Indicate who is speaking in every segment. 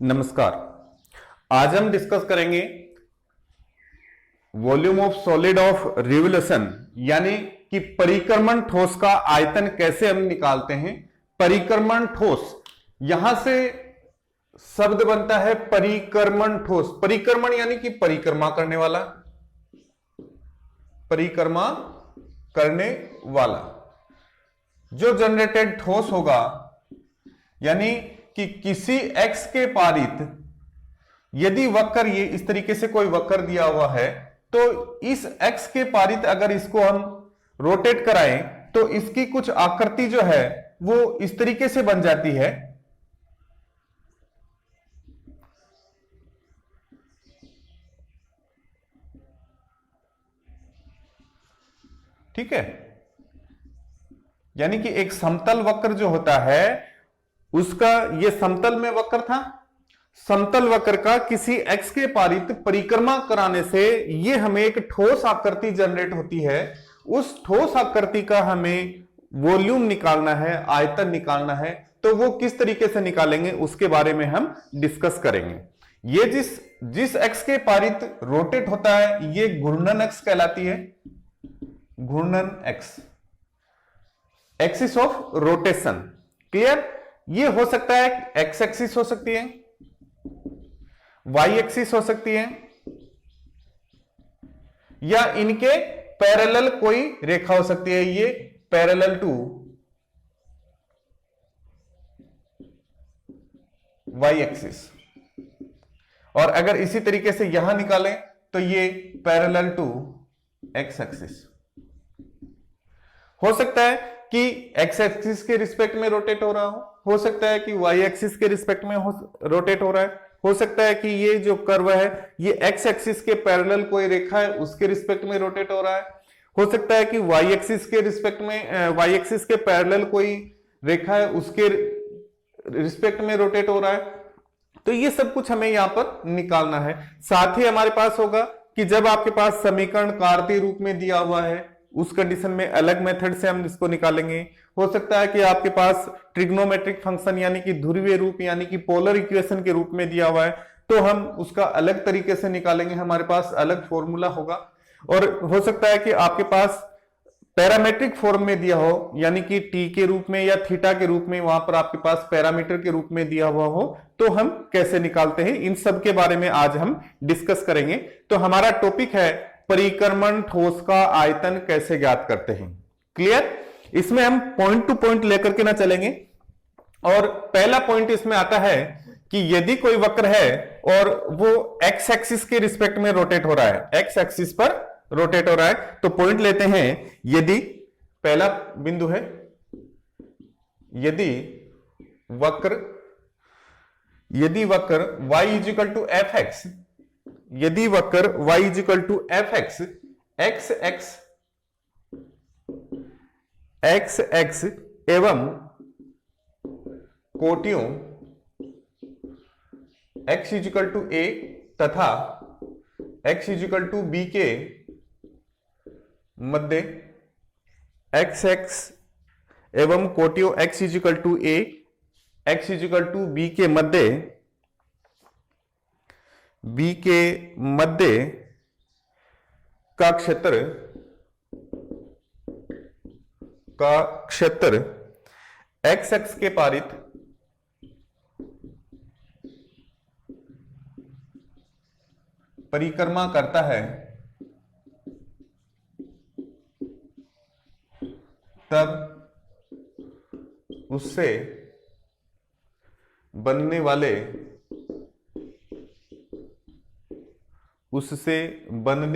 Speaker 1: नमस्कार। आज हम डिस्कस करेंगे volume of solid of revolution, यानी कि परिक्रमण ठोस का आयतन कैसे हम निकालते हैं। परिक्रमण ठोस, यहां से शब्द बनता है परिक्रमण ठोस। परिक्रमण यानी कि परिक्रमा करने वाला, परिक्रमा करने वाला जो जनरेटेड ठोस होगा, यानी कि किसी x के पारित यदि वक्र, ये इस तरीके से कोई वक्र दिया हुआ है, तो इस x के पारित अगर इसको हम रोटेट कराएं तो इसकी कुछ आकृति जो है वो इस तरीके से बन जाती है। ठीक है, यानी कि एक समतल वक्र जो होता है उसका, ये समतल में वक्र था, समतल वक्र का किसी x के पारित परिक्रमा कराने से ये हमें एक ठोस आकृति जनरेट होती है। उस ठोस आकृति का हमें वॉल्यूम निकालना है, आयतन निकालना है, तो वो किस तरीके से निकालेंगे उसके बारे में हम डिस्कस करेंगे। ये जिस x के पारित रोटेट होता है ये घूर्णन x कहलाती है। घूर्णन x, axis of rotation. Clear? ये हो सकता है x एक्सिस हो सकती है, y एक्सिस हो सकती है, या इनके पैरेलल कोई रेखा हो सकती है, ये पैरेलल टू y एक्सिस। और अगर इसी तरीके से यहां निकालें तो ये पैरेलल टू x एक्सिस। हो सकता है कि x एक्सिस के रिस्पेक्ट में रोटेट हो रहा हो सकता है कि y एक्सिस के रिस्पेक्ट में रोटेट हो रहा है, हो सकता है कि ये जो कर्व है ये x एक्सिस के पैरेलल कोई रेखा है उसके रिस्पेक्ट में रोटेट हो रहा है, हो सकता है कि y एक्सिस के रिस्पेक्ट में, y एक्सिस के पैरेलल कोई रेखा है उसके रिस्पेक्ट में रोटेट हो रहा है। तो ये सब कुछ हमें यहां पर निकालना है। साथ ही हमारे पास होगा कि जब आपके पास समीकरण कार्तीय रूप में दिया हुआ है उस कंडीशन में अलग मेथड से हम इसको निकालेंगे। हो सकता है कि आपके पास ट्रिग्नोमेट्रिक फंक्शन यानी कि ध्रुवीय रूप यानी कि पोलर इक्वेशन के रूप में दिया हुआ है, तो हम उसका अलग तरीके से निकालेंगे, हमारे पास अलग फॉर्मूला होगा। और हो सकता है कि आपके पास पैरामीट्रिक फॉर्म में दिया हो, यानी कि टी के रूप में या थीटा के रूप में, वहां पर आपके पास पैरामीटर के रूप में दिया हुआ हो, तो हम कैसे निकालते हैं, इन सब के बारे में आज हम डिस्कस करेंगे। तो हमारा टॉपिक है परिक्रमण ठोस का आयतन कैसे ज्ञात करते हैं। क्लियर? इसमें हम पॉइंट टू पॉइंट लेकर के ना चलेंगे। और पहला पॉइंट इसमें आता है कि यदि कोई वक्र है और वो x एक्सिस के रिस्पेक्ट में रोटेट हो रहा है, x एक्सिस पर रोटेट हो रहा है, तो पॉइंट लेते हैं, यदि पहला बिंदु है, यदि वक्र y is equal to f x, यदि वक्र y is equal to f x, x x एवं कोटियों x इजिकल टू a तथा x इजिकल टू b के मध्य, एक्स एक्स एवं कोटियों x is equal to a, x is equal to b के मध्य, b के मध्य का क्षेत्र x एक्स के पारित परिक्रमा करता है, तब उससे बनने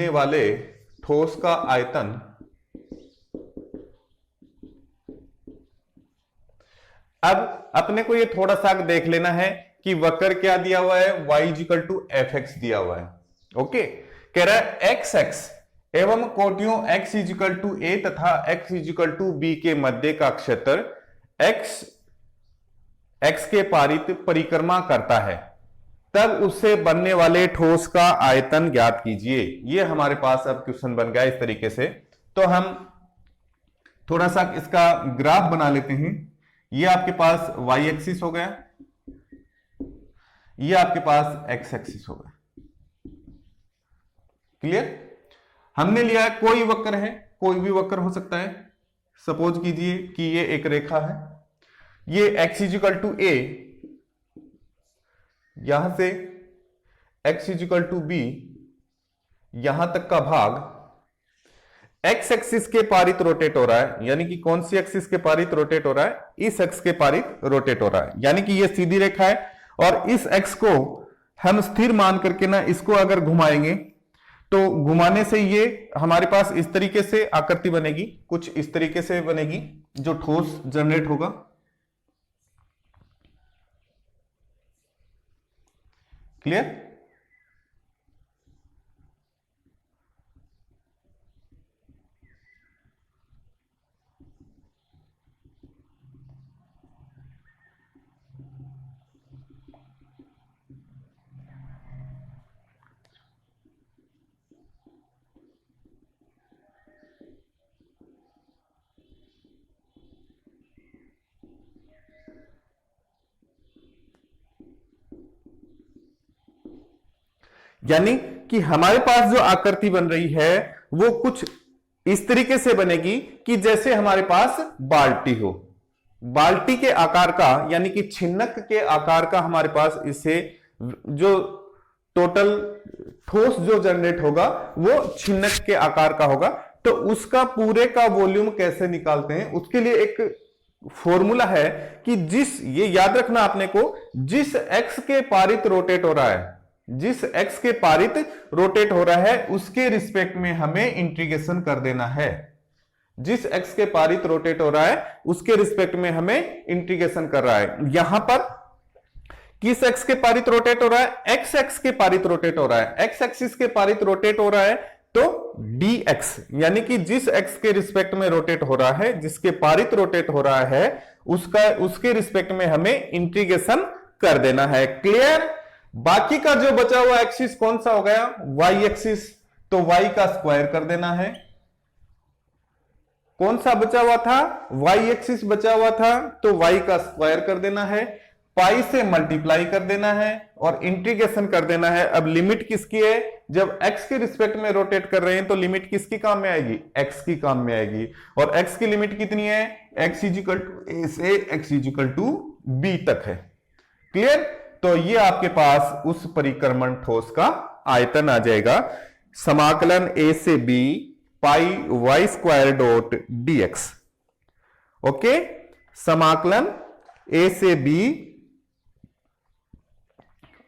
Speaker 1: वाले ठोस का आयतन अब अपने को ये थोड़ा सा देख लेना है कि वक्र क्या दिया हुआ है, y is equal to f x दिया हुआ है। ओके, कह रहा है एक्स एक्स एवं कोटियों x इजिकल टू a तथा x इजिकल टू b के मध्य का क्षेत्र x के पारित परिक्रमा करता है, तब उससे बनने वाले ठोस का आयतन ज्ञात कीजिए। ये हमारे पास अब क्वेश्चन बन गया इस तरीके से। तो हम थोड़ा सा इसका ग्राफ बना लेते हैं। ये आपके पास y एक्सिस हो गया, ये आपके पास एक्स एक्सिस होगा। क्लियर? हमने लिया कोई वक्र है, कोई भी वक्र हो सकता है। सपोज कीजिए कि ये एक रेखा है, ये x इजिकल टू ए, यहां से x इजिकल टू बी, यहां तक का भाग x एक्सिस के पारित रोटेट हो रहा है। यानी कि कौन सी एक्सिस के पारित रोटेट हो रहा है? इस x के पारित रोटेट हो रहा है। यानी कि ये सीधी रेखा है और इस x को हम स्थिर मान करके ना इसको अगर घुमाएंगे तो घुमाने से ये हमारे पास इस तरीके से आकृति बनेगी, कुछ इस तरीके से बनेगी जो ठोस जनरेट होगा। क्लियर? यानी कि हमारे पास जो आकृति बन रही है वो कुछ इस तरीके से बनेगी कि जैसे हमारे पास बाल्टी हो, बाल्टी के आकार का, यानी कि छिन्नक के आकार का हमारे पास इसे जो टोटल ठोस जो जनरेट होगा वो छिन्नक के आकार का होगा। तो उसका पूरे का वॉल्यूम कैसे निकालते हैं, उसके लिए एक फॉर्मूला है कि ये याद रखना आपने को, जिस एक्स के पारित रोटेट हो रहा है, जिस x के पारित रोटेट हो रहा है उसके रिस्पेक्ट में हमें इंटीग्रेशन कर देना है। जिस x के पारित रोटेट हो रहा है उसके रिस्पेक्ट में हमें इंटीग्रेशन कर रहा है। यहां पर किस x के पारित रोटेट हो रहा है? x के पारित रोटेट हो रहा है। x एक्सिस के पारित रोटेट हो रहा है तो dx, यानी कि जिस x के रिस्पेक्ट में रोटेट हो रहा है, जिसके पारित रोटेट हो रहा है उसके रिस्पेक्ट में हमें इंटीग्रेशन कर देना है। क्लियर? बाकी का जो बचा हुआ एक्सिस कौन सा हो गया? y एक्सिस, तो y का स्क्वायर कर देना है। कौन सा बचा हुआ था? y एक्सिस बचा हुआ था, तो y का स्क्वायर कर देना है, पाई से मल्टीप्लाई कर देना है और इंटीग्रेशन कर देना है। अब लिमिट किसकी है? जब x के रिस्पेक्ट में रोटेट कर रहे हैं तो लिमिट किसकी काम में आएगी? x की काम में आएगी। और x की लिमिट कितनी है? x इजिकल टू a से x इजिकल टू b तक है। क्लियर? तो ये आपके पास उस परिक्रमण ठोस का आयतन आ जाएगा। समाकलन a से b पाई y square dot dx। Okay, समाकलन a से b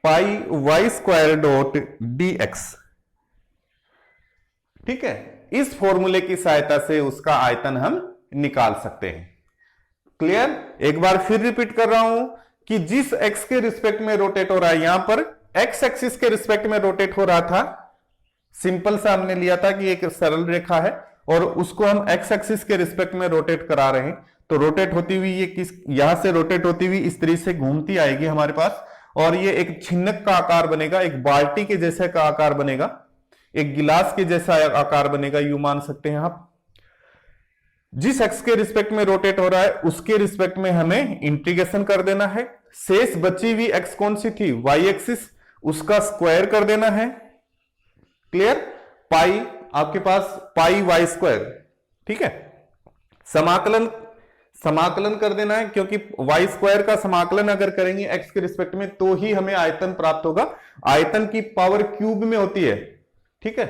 Speaker 1: पाई y स्क्वायर डॉट dx। ठीक है, इस फॉर्मूले की सहायता से उसका आयतन हम निकाल सकते हैं। क्लियर? एक बार फिर रिपीट कर रहा हूं कि जिस x के रिस्पेक्ट में रोटेट हो रहा है, यहां पर x एक्सिस के रिस्पेक्ट में रोटेट हो रहा था, सिंपल सा हमने लिया था कि एक सरल रेखा है और उसको हम x एक्सिस के रिस्पेक्ट में रोटेट करा रहे हैं। तो रोटेट होती हुई ये यहां से रोटेट होती हुई इस तरीके से घूमती आएगी हमारे पास और ये एक छिन्नक का आकार बनेगा, एक बाल्टी के जैसे का आकार बनेगा, एक गिलास के जैसा आकार बनेगा, यूं मान सकते हैं आप। जिस x के रिस्पेक्ट में रोटेट हो रहा है उसके रिस्पेक्ट में हमें इंटीग्रेशन कर देना है। शेष बची हुई x कौन सी थी? y एक्सिस, उसका स्क्वायर कर देना है। क्लियर? पाई आपके पास पाई y स्क्वायर। ठीक है, समाकलन कर देना है, क्योंकि y स्क्वायर का समाकलन अगर करेंगे x के रिस्पेक्ट में तो ही हमें आयतन प्राप्त होगा। आयतन की पावर क्यूब में होती है। ठीक है,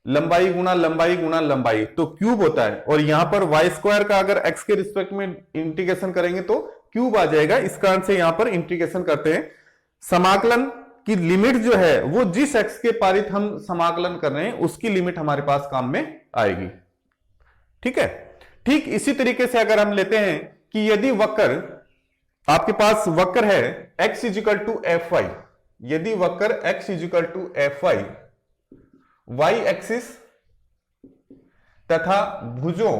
Speaker 1: लंबाई गुना लंबाई गुना लंबाई तो क्यूब होता है, और यहां पर y स्क्वायर का अगर x के रिस्पेक्ट में इंटीग्रेशन करेंगे तो क्यूब आ जाएगा। इस कारण से यहां पर इंटीग्रेशन करते हैं। समाकलन की लिमिट जो है वो जिस x के पारित हम समाकलन कर रहे हैं उसकी लिमिट हमारे पास काम में आएगी। ठीक है, ठीक इसी तरीके से अगर हम लेते हैं कि यदि वक्र आपके पास वक्र है x is equal to f y, यदि वक्र x is equal to f y y axis तथा भुजों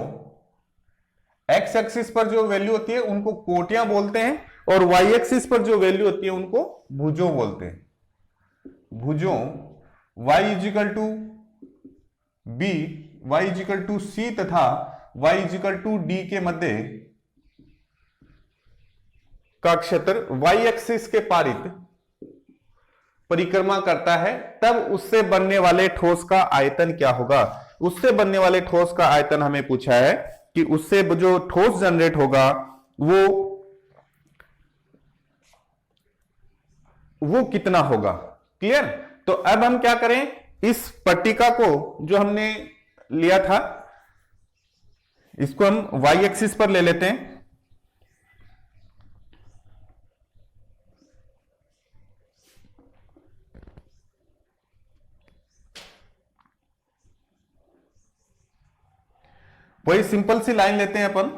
Speaker 1: x एक्सिस पर जो वैल्यू होती है उनको कोटियां बोलते हैं और y एक्सिस पर जो वैल्यू होती है उनको भुजों बोलते हैं। भुजों y is equal to b, y is equal to c तथा y इजिकल टू d के मध्य का क्षेत्र वाई एक्सिस के पारित परिक्रमा करता है, तब उससे बनने वाले ठोस का आयतन क्या होगा। उससे बनने वाले ठोस का आयतन हमें पूछा है कि उससे जो ठोस जनरेट होगा वो कितना होगा। क्लियर। तो अब हम क्या करें, इस पट्टिका को जो हमने लिया था इसको हम वाई एक्सिस पर ले लेते हैं। वही सिंपल सी लाइन लेते हैं अपन।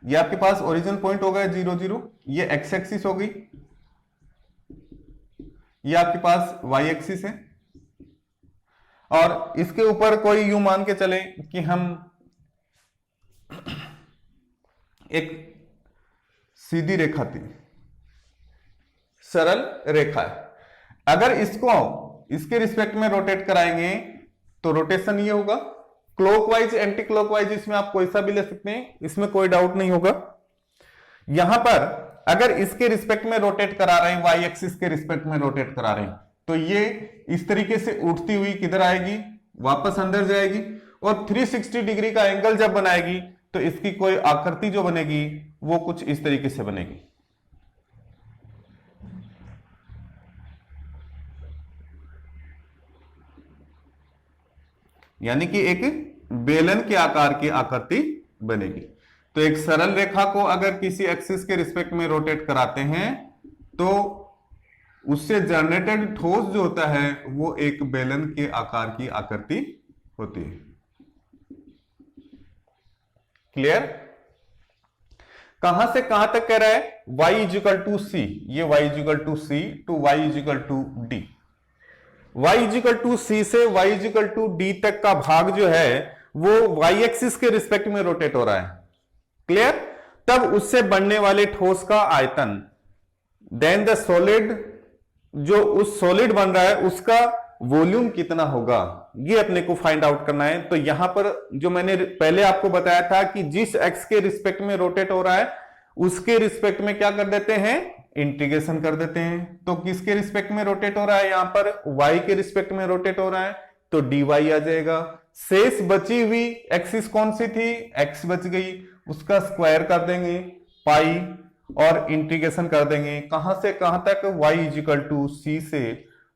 Speaker 1: ये आपके पास ओरिजिन पॉइंट हो गया 0 0, ये एक्स एक्सिस हो गई, ये आपके पास वाई एक्सिस है, और इसके ऊपर कोई यूं मान के चले कि हम एक सीधी रेखा थी, सरल रेखा है। अगर इसको इसके रिस्पेक्ट में रोटेट कराएंगे तो रोटेशन ये होगा, क्लॉकवाइज एंटी क्लॉकवाइज इसमें आप कोई सा भी ले सकते हैं, इसमें कोई डाउट नहीं होगा। यहां पर अगर इसके रिस्पेक्ट में रोटेट करा रहे हैं, वाई एक्सिस के रिस्पेक्ट में रोटेट करा रहे हैं, तो ये इस तरीके से उठती हुई किधर आएगी, वापस अंदर जाएगी, और 360 डिग्री का एंगल जब बनाएगी तो इसकी कोई आकृति जो बनेगी वो कुछ इस तरीके से बनेगी। यानी कि एक बेलन के आकार की आकृति बनेगी। तो एक सरल रेखा को अगर किसी एक्सिस के रिस्पेक्ट में रोटेट कराते हैं तो उससे जनरेटेड ठोस जो होता है वो एक बेलन के आकार की आकृति होती है। क्लियर। कहां से कहां तक कह रहा है, y इजिकल टू सी, ये y is equal to c to y is equal to d. y is equal to c से y इजिकल टू डी तक का भाग जो है वो y एक्सिस के रिस्पेक्ट में रोटेट हो रहा है। क्लियर। तब उससे बनने वाले ठोस का आयतन, देन द सॉलिड, जो उस सॉलिड बन रहा है उसका वॉल्यूम कितना होगा, ये अपने को फाइंड आउट करना है। तो यहां पर जो मैंने पहले आपको बताया था कि जिस एक्स के रिस्पेक्ट में रोटेट हो रहा है उसके रिस्पेक्ट में क्या कर देते हैं, इंटीग्रेशन कर देते हैं। तो किसके रिस्पेक्ट में रोटेट हो रहा है, यहां पर y के रिस्पेक्ट में रोटेट हो रहा है तो dy आ जाएगा। शेष बची हुई एक्सिस कौन सी थी, x बच गई, उसका स्क्वायर कर देंगे पाई और इंटीग्रेशन कर देंगे कहां से कहां तक, y इजिकल टू सी से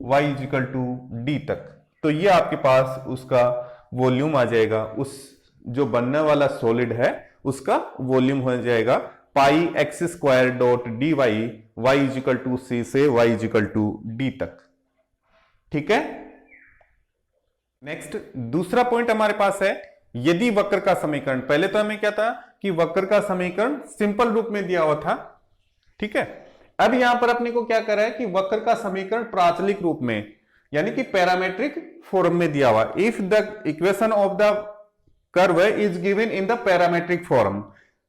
Speaker 1: y इजिकल टू डी तक। तो ये आपके पास उसका वॉल्यूम आ जाएगा, उस जो बनने वाला सॉलिड है उसका वॉल्यूम हो जाएगा pi x square dot d y, y equal to c से वाई इजिकल टू डी तक। ठीक है। नेक्स्ट दूसरा पॉइंट हमारे पास है, यदि वक्र का समीकरण, पहले तो हमें क्या था कि वक्र का समीकरण सिंपल रूप में दिया हुआ था। ठीक है। अब यहां पर अपने को क्या कर रहा है कि वक्र का समीकरण प्राचलिक रूप में यानी कि पैरामेट्रिक फॉर्म में दिया हुआ। If the equation of the curve is given in the parametric form.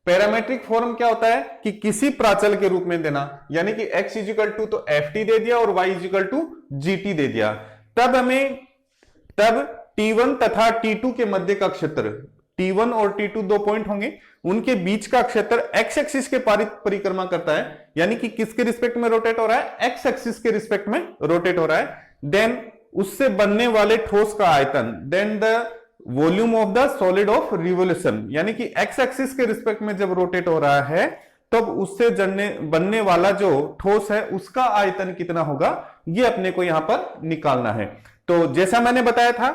Speaker 1: Parametric form क्या होता है कि किसी प्राचल के रूप में देना, यानी कि x इजिकल टू तो ft दे दिया और y इजिकल टू gt दे दिया। तब t1 तथा t2 के मध्य का क्षेत्र, t1 और t2 दो पॉइंट होंगे, उनके बीच का क्षेत्र x एक्सिस के पारित परिक्रमा करता है, यानी कि किसके रिस्पेक्ट में रोटेट हो रहा है, x एक्सिस के रिस्पेक्ट में रोटेट हो रहा है। देन उससे बनने वाले ठोस का आयतन, then the volume of the solid of revolution, यानी कि x एक्सिस के रिस्पेक्ट में जब रोटेट हो रहा है तब उससे बनने वाला जो ठोस है उसका आयतन कितना होगा, ये अपने को यहां पर निकालना है। तो जैसा मैंने बताया था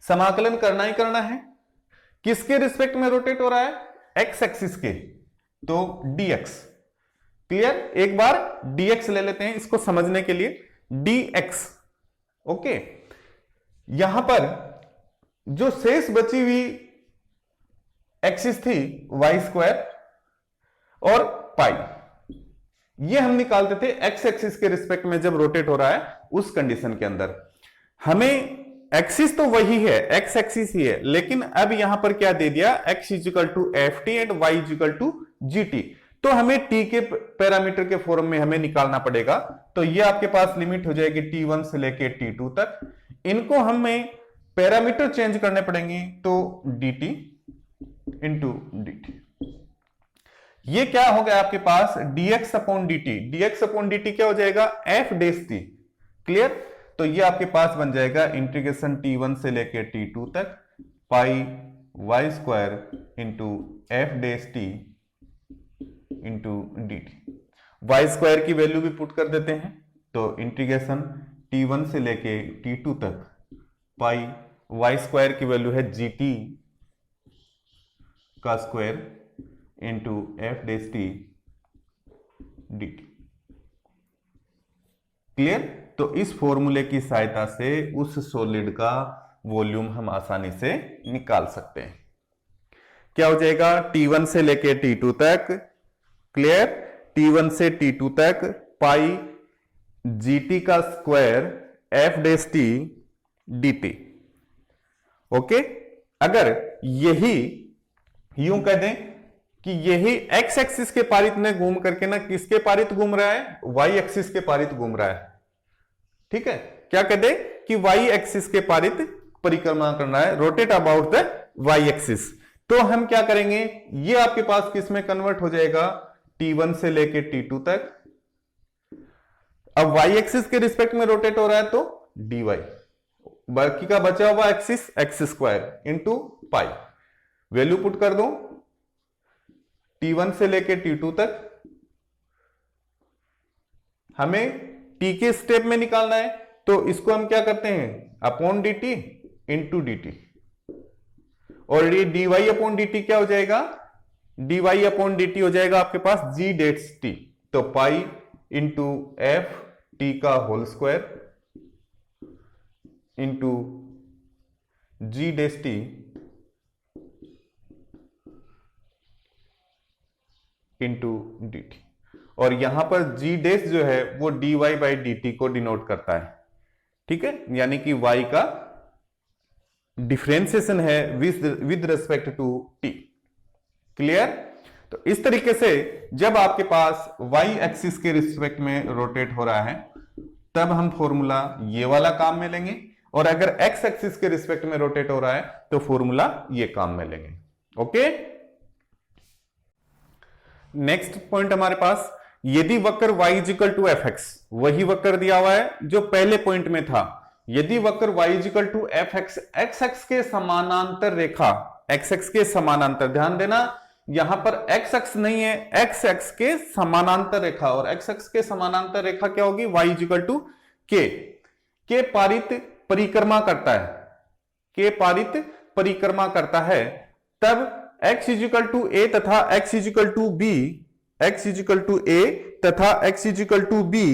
Speaker 1: समाकलन करना ही करना है। किसके रिस्पेक्ट में रोटेट हो रहा है, x एक्सिस के, तो dx। क्लियर। एक बार dx ले लेते हैं इसको समझने के लिए, dx। ओके। यहां पर जो शेष बची हुई एक्सिस थी वाई स्क्वायर और पाई, ये हम निकालते थे एक्स एक्सिस के रिस्पेक्ट में जब रोटेट हो रहा है उस कंडीशन के अंदर। हमें एक्सिस तो वही है, एक्स एक्सिस ही है, लेकिन अब यहां पर क्या दे दिया, x is equal to f t and y is equal to g t. तो हमें t के पैरामीटर के फॉर्म में हमें निकालना पड़ेगा। तो ये आपके पास लिमिट हो जाएगी t1 से लेके t2 तक। इनको हमें पैरामीटर चेंज करने पड़ेंगे, तो dt इंटू dt। ये क्या हो गया आपके पास dx upon dt, dx upon dt क्या हो जाएगा f डेश t। क्लियर? तो ये आपके पास बन जाएगा इंटीग्रेशन t1 से लेके t2 तक pi y square into f dash t into d t. Y square की वैल्यू भी पुट कर देते हैं, तो इंटीग्रेशन t1 से लेके t2 तक पाई वाई स्क्वायर की वैल्यू है जी टी का square into f dash T D T. Clear? तो इस फॉर्मूले की सहायता से उस सॉलिड का वॉल्यूम हम आसानी से निकाल सकते हैं। क्या हो जाएगा t1 से लेके t2 तक, क्लियर, t1 से t2 तक पाई gt का square f dash t dt। Okay, अगर यही यूं कह दें कि यही x एक्सिस के पारित में घूम करके ना किसके पारित घूम रहा है, y एक्सिस के पारित घूम रहा है। ठीक है, क्या कह दे कि y एक्सिस के पारित परिक्रमा करना है, rotate about the y axis. तो हम क्या करेंगे, ये आपके पास किस में कन्वर्ट हो जाएगा t1 से लेके t2 तक। अब y एक्सिस के रिस्पेक्ट में रोटेट हो रहा है तो dy, बाकी का बचा हुआ axis x square into pi. Value put कर दो t1 से लेके t2 तक, हमें t के स्टेप में निकालना है, तो इसको हम क्या करते हैं अपॉन dt इंटू dt, और ये dy अपॉन dt क्या हो जाएगा, dy अपॉन dt हो जाएगा आपके पास g डेट्स t, तो पाई इंटू एफ टी का होल स्क्वायर इंटू जी डेस टी इंटू डी टी। और यहां पर g डेस जो है वो dy बाई डी टी को डिनोट करता है। ठीक है, यानी कि y का डिफरेंशिएशन है with respect to t। Clear? तो इस तरीके से जब आपके पास y एक्सिस के रिस्पेक्ट में रोटेट हो रहा है तब हम फॉर्मूला ये वाला काम में लेंगे, और अगर x एक्सिस के रिस्पेक्ट में रोटेट हो रहा है तो फॉर्मूला ये काम में लेंगे। ओके, नेक्स्ट पॉइंट हमारे पास, यदि वक्र y is equal to f x, वही वक्र दिया हुआ है जो पहले पॉइंट में था, यदि वक्र y is equal to f x x x के समानांतर रेखा, एक्स एक्स के समानांतर, ध्यान देना यहां पर एक्स एक्स नहीं है, एक्स एक्स के समानांतर रेखा, और एक्स एक्स के समानांतर रेखा क्या होगी y इजिकल टू के पारित परिक्रमा करता है, के पारित परिक्रमा करता है, तब x इजिकल टू ए तथा x is equal to b, x is equal to a तथा x इजिकल टू बी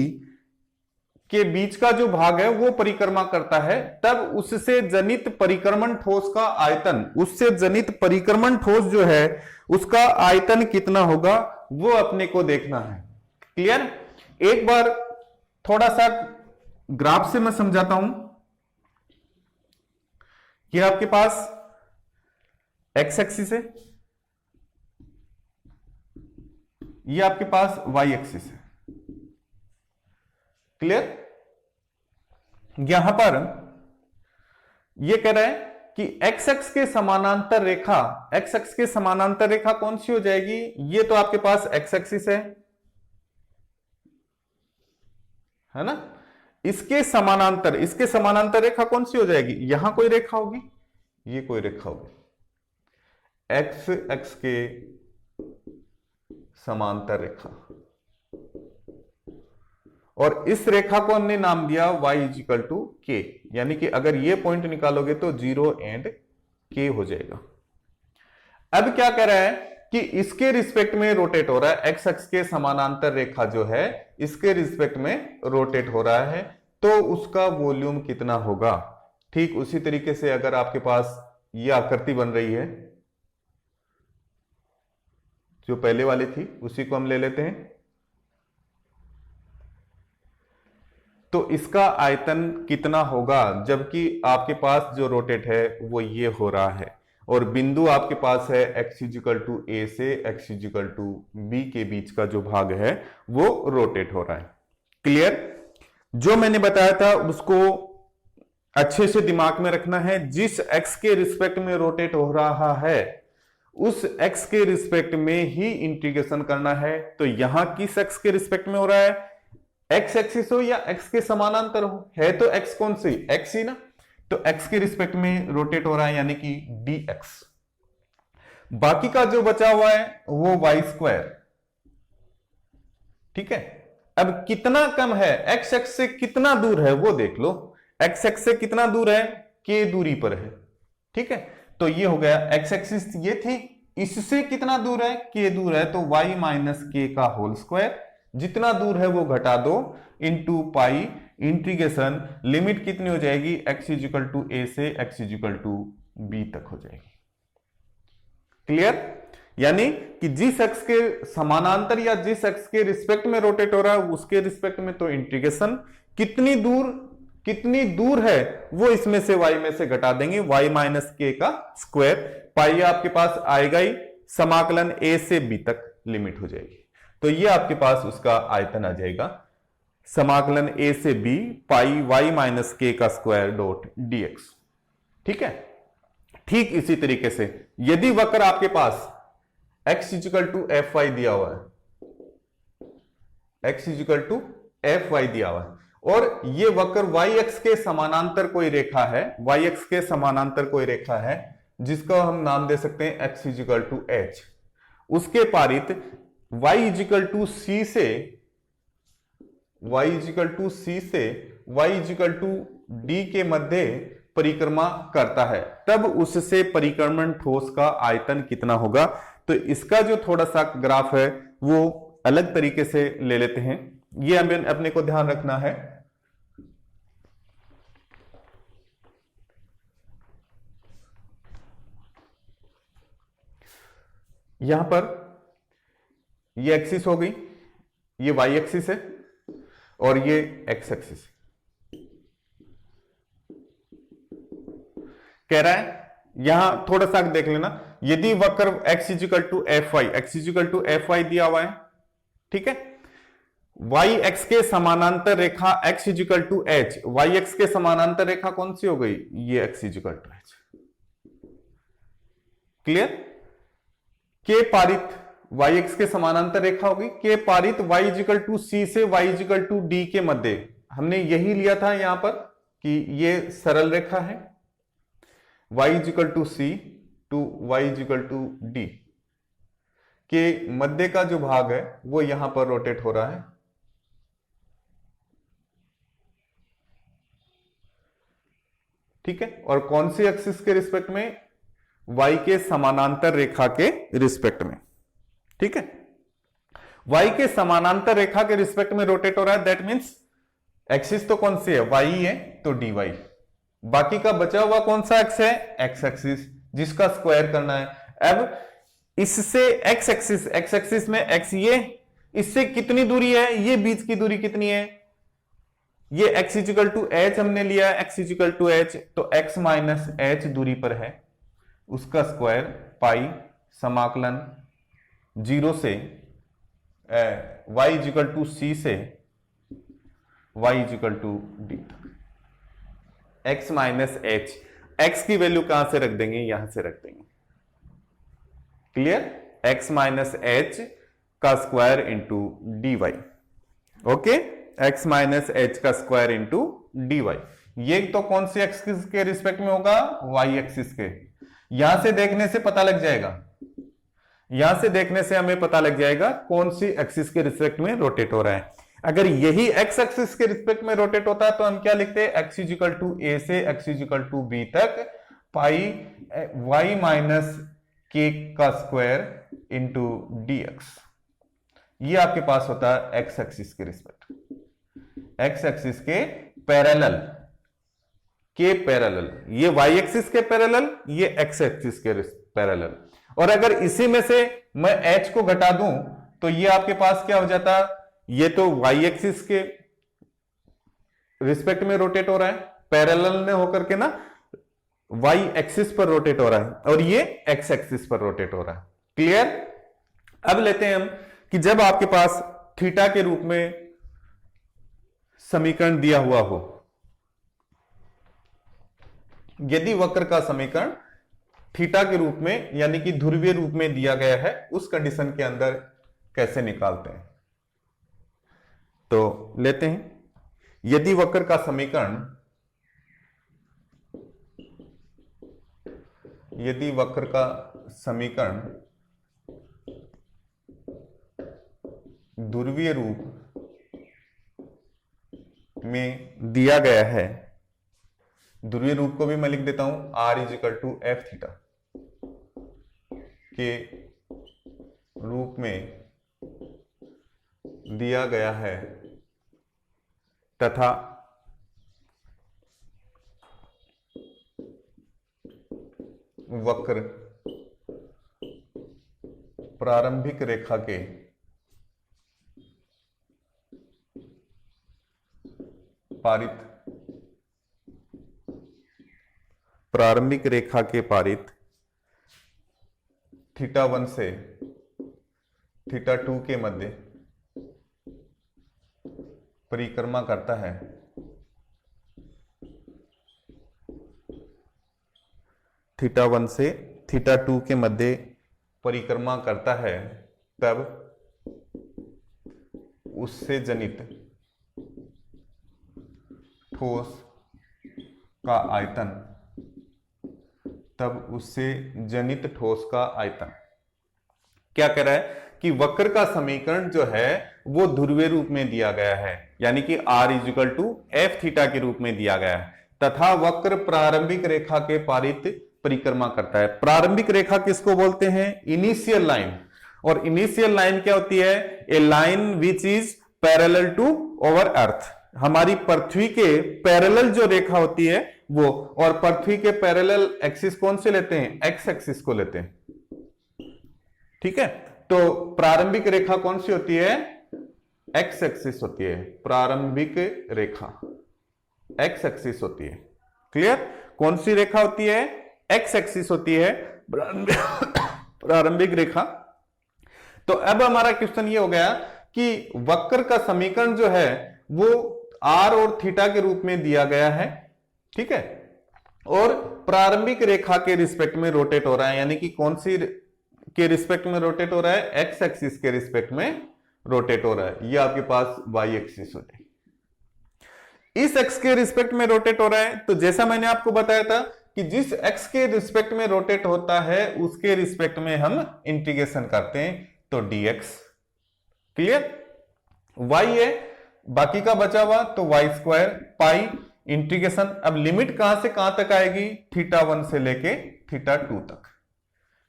Speaker 1: के बीच का जो भाग है वो परिक्रमा करता है, तब उससे जनित परिक्रमण ठोस का आयतन, उससे जनित परिक्रमण ठोस जो है उसका आयतन कितना होगा वो अपने को देखना है। क्लियर? एक बार थोड़ा सा ग्राफ से मैं समझाता हूं कि आपके पास एक्स एक्सिस है, ये आपके पास वाई एक्सिस है। क्लियर? यहां पर ये कह रहा है कि एक्स एक्स के समानांतर रेखा, एक्स एक्स के समानांतर रेखा कौन सी हो जाएगी, ये तो आपके पास एक्स एक्सिस है ना, इसके समानांतर रेखा कौन सी हो जाएगी, यहां कोई रेखा होगी, ये कोई रेखा होगी, एक्स एक्स के समांतर रेखा, और इस रेखा को हमने नाम दिया y इजिकल टू के, यानी कि अगर ये पॉइंट निकालोगे तो 0 एंड k हो जाएगा। अब क्या कह रहा है कि इसके रिस्पेक्ट में रोटेट हो रहा है, एक्स एक्स के समानांतर रेखा जो है इसके रिस्पेक्ट में रोटेट हो रहा है, तो उसका वॉल्यूम कितना होगा। ठीक उसी तरीके से अगर आपके पास ये आकृति बन रही है जो पहले वाली थी, उसी को हम ले लेते हैं, तो इसका आयतन कितना होगा, जबकि आपके पास जो रोटेट है वो ये हो रहा है, और बिंदु आपके पास है x इजिकल टू ए से x इजिकल टू बी के बीच का जो भाग है वो रोटेट हो रहा है। क्लियर? जो मैंने बताया था उसको अच्छे से दिमाग में रखना है, जिस x के रिस्पेक्ट में रोटेट हो रहा है उस x के रिस्पेक्ट में ही इंटीग्रेशन करना है। तो यहां किस x के रिस्पेक्ट में हो रहा है, x एक्सिस हो या x के समानांतर हो, है तो x कौन सी, x ही ना, तो x के रिस्पेक्ट में रोटेट हो रहा है यानी कि dx। बाकी का जो बचा हुआ है वो y स्क्वायर, ठीक है। अब कितना कम है, x एक्स से कितना दूर है वो देख लो, x एक्स से कितना दूर है, k दूरी पर है, ठीक है। तो ये हो गया x एक्सिस ये थी, इससे कितना दूर है, k दूर है, तो y माइनस के का होल स्क्वायर, जितना दूर है वो घटा दो, इंटू पाई इंटीग्रेशन लिमिट कितनी हो जाएगी, x इजिकल टू a से x इजिकल टू b तक हो जाएगी। क्लियर, यानी कि जिस एक्स के समानांतर या जिस एक्स के रिस्पेक्ट में रोटेट हो रहा है उसके रिस्पेक्ट में तो इंटीग्रेशन कितनी दूर है वो इसमें से y में से घटा देंगे, y माइनस के का स्क्वायर, पाई आपके पास आएगा ही, समाकलन a से b तक लिमिट हो जाएगी। तो ये आपके पास उसका आयतन आ जाएगा, समाकलन a से b पाई y माइनस के का स्क्वायर डॉट dx, ठीक है। ठीक इसी तरीके से यदि वक्र आपके पास x is equal to f y दिया हुआ है, x is equal to f y दिया हुआ है, और ये वक्र y एक्स के समानांतर कोई रेखा है, y एक्स के समानांतर कोई रेखा है जिसका हम नाम दे सकते हैं x इजिकल टू h, उसके पारित y इजिकल टू c से y इजिकल टू d के मध्य परिक्रमा करता है, तब उससे परिक्रमण ठोस का आयतन कितना होगा। तो इसका जो थोड़ा सा ग्राफ है वो अलग तरीके से ले लेते हैं, ये हमें अपने को ध्यान रखना है। यहां पर ये एक्सिस हो गई, ये वाई एक्सिस है और ये एक्स एक्सिस कह रहा है। यहां थोड़ा सा देख लेना, यदि वक्र x is equal to f y दिया हुआ है, ठीक है, y x के समानांतर रेखा x is equal to h, y x के समानांतर रेखा कौन सी हो गई, ये x is equal to h, clear. के पारित y x के समानांतर रेखा होगी, के पारित y इजिकल टू c से y इजिकल टू d के मध्य, हमने यही लिया था यहां पर कि ये सरल रेखा है, y is equal to c to y is equal to d के मध्य का जो भाग है वो यहां पर रोटेट हो रहा है, ठीक है। और कौन सी एक्सिस के रिस्पेक्ट में, y के समानांतर रेखा के रिस्पेक्ट में, ठीक है। y के समानांतर रेखा के रिस्पेक्ट में रोटेट हो रहा है, दैट मींस एक्सिस तो कौन सी है, y है, तो dy, बाकी का बचा हुआ कौन सा एक्स है, एक्स एक्सिस, जिसका स्क्वायर करना है। अब इससे एक्स एक्सिस में एक्स, ये इससे कितनी दूरी है, ये बीच की दूरी कितनी है, ये x इजिकल टू एच हमने लिया है, x इजिकल टू एच, तो x माइनस एच दूरी पर है, उसका स्क्वायर पाई समाकलन 0 से y इजिकल टू c से y इजिकल टू d तक, x माइनस एच, एक्स की वैल्यू कहां से रख देंगे, यहां से रख देंगे, क्लियर, x माइनस एच का square into d y, okay, x minus h का स्क्वायर इंटू डी वाई। ये तो कौन सी एक्सिस के रिस्पेक्ट में होगा, y एक्सिस के। यहां से देखने से पता लग जाएगा, यहां से देखने से हमें पता लग जाएगा कौन सी एक्सिस के रिस्पेक्ट में रोटेट हो रहा है। अगर यही x एक्सिस के रिस्पेक्ट में रोटेट होता है तो हम क्या लिखते हैं, x इजिकल टू a से x इजिकल टू b तक पाई y माइनस के का स्क्वायर इंटू dx। ये आपके पास होता है x एक्सिस के रिस्पेक्ट, x एक्सिस के पैरेलल, के पैरेलल, ये y एक्सिस के पैरेलल, ये x एक्सिस के पैरेलल। और अगर इसी में से मैं h को घटा दूं तो ये आपके पास क्या हो जाता, ये तो y एक्सिस के रिस्पेक्ट में रोटेट हो रहा है, पैरेलल में होकर के ना y एक्सिस पर रोटेट हो रहा है, और ये x एक्सिस पर रोटेट हो रहा है, क्लियर। अब लेते हैं हम कि जब आपके पास थीटा के रूप में समीकरण दिया हुआ हो, यदि वक्र का समीकरण थीटा के रूप में यानी कि ध्रुवीय रूप में दिया गया है, उस कंडीशन के अंदर कैसे निकालते हैं। तो लेते हैं, यदि वक्र का समीकरण ध्रुवीय रूप में दिया गया है, ध्रुवीय रूप को भी मैं लिख देता हूं r=f थीटा के रूप में दिया गया है तथा वक्र प्रारंभिक रेखा के पारित θ1 से θ2 के मध्य परिक्रमा करता है, θ1 से θ2 के मध्य परिक्रमा करता है, तब उससे जनित ठोस का आयतन क्या कह रहा है कि वक्र का समीकरण जो है वो ध्रुवीय रूप में दिया गया है, यानी कि r=f थीटा के रूप में दिया गया है, तथा वक्र प्रारंभिक रेखा के पारित परिक्रमा करता है। प्रारंभिक रेखा किसको बोलते हैं? Initial line. और इनिशियल लाइन क्या होती है? A line which is parallel to over earth. हमारी पृथ्वी के पैरेलल जो रेखा होती है वो, और पृथ्वी के पैरेलल एक्सिस कौन से लेते हैं? एक्स एक्सिस को लेते हैं। ठीक है, तो प्रारंभिक रेखा कौन सी होती है? एक्स एक्सिस होती है। प्रारंभिक रेखा एक्स एक्सिस होती है। क्लियर? कौन सी रेखा होती है? एक्स एक्सिस होती है प्रारंभिक रेखा। तो अब हमारा क्वेश्चन ये हो गया कि वक्र का समीकरण जो है वो r और थीटा के रूप में दिया गया है, ठीक है, और प्रारंभिक रेखा के रिस्पेक्ट में रोटेट हो रहा है, यानी कि कौन सी के रिस्पेक्ट में रोटेट हो रहा है? एक्स एक्सिस के रिस्पेक्ट में रोटेट हो रहा है। ये आपके पास वाई एक्सिस होती है। इस एक्स के रिस्पेक्ट में रोटेट हो रहा है, तो जैसा मैंने आपको बताया था कि जिस एक्स के रिस्पेक्ट में रोटेट होता है उसके रिस्पेक्ट में हम इंटीग्रेशन करते हैं, तो dx। क्लियर? y है, बाकी का बचा हुआ तो y² पाई इंटीग्रेशन। अब लिमिट कहां से कहां तक आएगी? θ1 से लेके θ2 तक।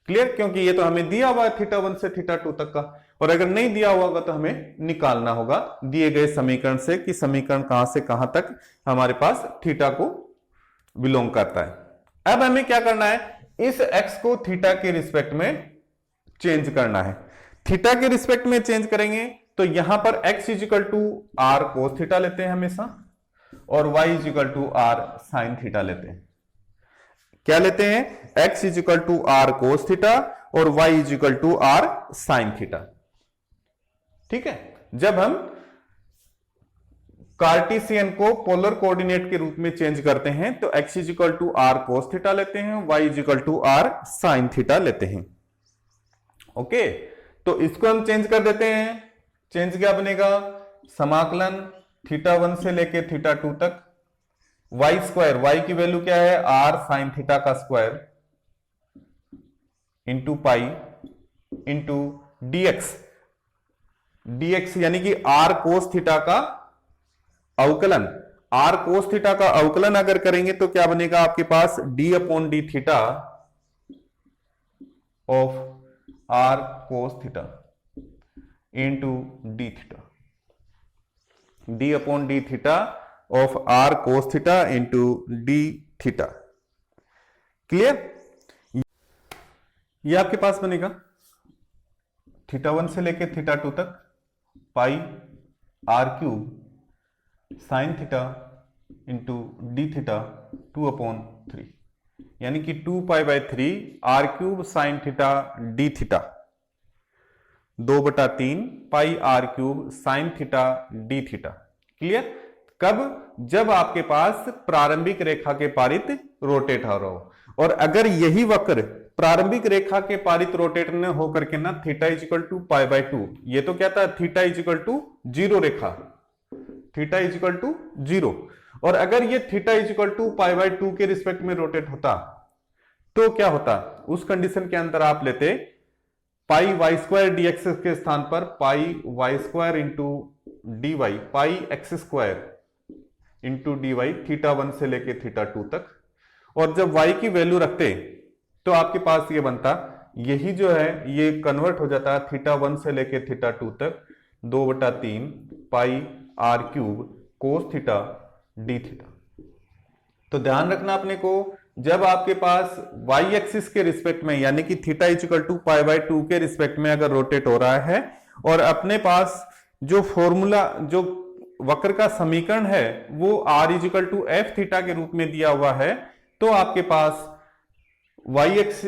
Speaker 1: क्लियर? क्योंकि ये तो हमें दिया हुआ है θ1 से θ2 तक का, और अगर नहीं दिया हुआ होगा तो हमें निकालना होगा दिए गए समीकरण से कि समीकरण कहां से कहां तक हमारे पास थीटा को बिलोंग करता है। अब हमें क्या करना है? इस x को थीटा के रिस्पेक्ट में चेंज करना है। थीटा के रिस्पेक्ट में चेंज करेंगे तो यहां पर x r cos थीटा लेते हैं हमेशा, और y r sin थीटा लेते हैं। क्या लेते हैं? x r cos थीटा और y r sin थीटा। ठीक है, जब हम कार्टेशियन को पोलर कोऑर्डिनेट के रूप में चेंज करते हैं तो x r cos थीटा लेते हैं, y r sin थीटा लेते हैं। ओके, तो इसको हम चेंज कर देते हैं। चेंज क्या बनेगा? समाकलन θ1 से लेके θ2 तक, y² y की वैल्यू क्या है? r sin थीटा का square into pi into dx यानी कि r cos थीटा का अवकलन। r cos थीटा का अवकलन अगर करेंगे तो क्या बनेगा आपके पास? d/d theta of r cos theta into d theta, d/d theta of r cos theta into d theta. Clear? ये आपके पास बनेगा θ1 से लेके θ2 तक पाई r³ sine theta into D theta 2/3, यानी कि 2π/3 r³ sine theta d theta 2/3 पाई r³ sine theta d theta. Clear? कब? जब आपके पास प्रारंभिक रेखा के पारित रोटेट हो रहा हो। और अगर यही वक्र प्रारंभिक रेखा के पारित रोटेट न होकर के ना theta is equal to pi by 2, ये तो क्या था थीटा इज इक्वल टू 0 रेखा, थीटा इज इक्वल टू 0, और अगर ये theta is equal to pi by 2 के रिस्पेक्ट में रोटेट होता तो क्या होता, उस कंडीशन के अंदर आप लेते pi y square d x के स्थान पर pi y square into d y, pi x square into d y, theta 1 से लेके थीटा 2 तक। और जब y की वैल्यू रखते तो आपके पास ये बनता, यही जो है ये कन्वर्ट हो जाता है थीटा 1 से लेके थीटा 2 तक 2/3 pi r cube cos theta d theta. तो ध्यान रखना अपने को, जब आपके पास y एक्सिस के रिस्पेक्ट में यानी कि theta is equal to pi by 2 के रिस्पेक्ट में अगर रोटेट हो रहा है और अपने पास जो फॉर्मूला जो वक्र का समीकरण है वो r is equal to f theta के रूप में दिया हुआ है, तो आपके पास y x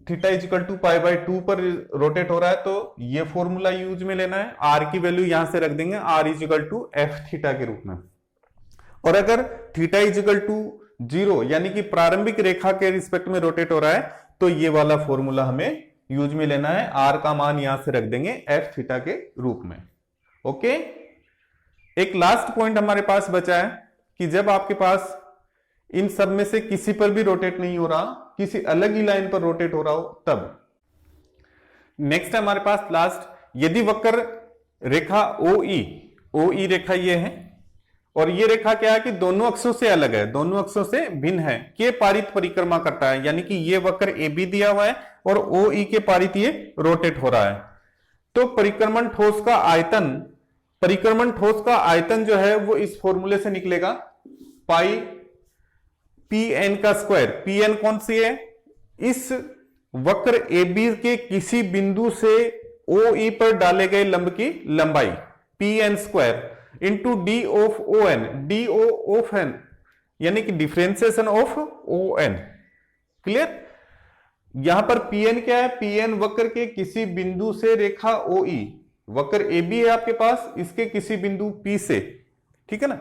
Speaker 1: theta is equal to pi by 2 पर रोटेट हो रहा है तो ये फॉर्मूला यूज में लेना है, r की वैल्यू यहां से रख देंगे r is equal to f theta के रूप में। और अगर थीटा इज इक्वल टू 0 यानी कि प्रारंभिक रेखा के रिस्पेक्ट में रोटेट हो रहा है तो ये वाला फॉर्मूला हमें यूज में लेना है, r का मान यहां से रख देंगे एफ थीटा के रूप में। ओके, एक लास्ट पॉइंट हमारे पास बचा है कि जब आपके पास इन सब में से किसी पर भी रोटेट नहीं हो रहा, किसी अलग ही लाइन पर रोटेट हो रहा हो तब। नेक्स्ट है हमारे पास लास्ट, यदि वक्र रेखा OE रेखा ये है और ये रेखा क्या है कि दोनों अक्षों से अलग है, दोनों अक्षों से भिन्न है, के पारित परिक्रमा करता है, यानी कि ये वक्र AB दिया हुआ है और OE के पारित ये रोटेट हो रहा है, तो परिक्रमण ठोस का आयतन जो है वो इस फॉर्मूले से निकलेगा, पाई pn का स्क्वायर। pn कौन सी है, इस वक्र AB के किसी बिंदु से OE पर डाले गए लंब की लंबाई pn square into D of ON, D of n यानी कि डिफरेंशिएशन ऑफ ON। क्लियर, यहां पर pn क्या है, pn वक्र के किसी बिंदु से रेखा OE, वक्र AB है आपके पास, इसके किसी बिंदु P से, ठीक है ना,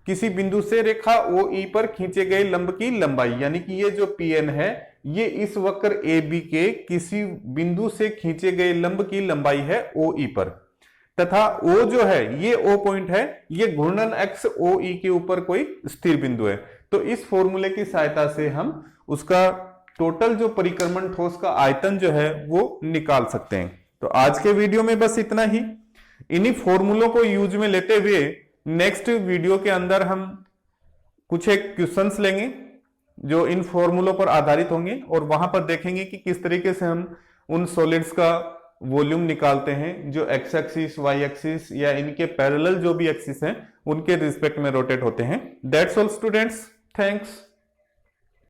Speaker 1: किसी बिंदु से रेखा OE पर खींचे गए लंब की लंबाई, यानी कि ये जो pn है ये इस वक्र AB के किसी बिंदु से खींचे गए लंब की लंबाई है OE पर, तथा O जो है ये O पॉइंट है, ये घूर्णन अक्ष OE के ऊपर कोई स्थिर बिंदु है। तो इस फॉर्मूले की सहायता से हम उसका टोटल जो परिक्रमण ठोस का आयतन जो है वो निकाल सकते हैं। तो आज के वीडियो में बस इतना ही। इन्हीं फॉर्मूलों को यूज में लेते हुए नेक्स्ट वीडियो के अंदर हम कुछ एक क्वेश्चंस लेंगे जो इन फॉर्मूलों पर आधारित होंगे और वहां पर देखेंगे कि किस तरीके से हम उन सॉलिड्स का वॉल्यूम निकालते हैं जो एक्स एक्सिस, वाई एक्सिस या इनके पैरेलल जो भी एक्सिस हैं उनके रिस्पेक्ट में रोटेट होते हैं। That's all students, thanks.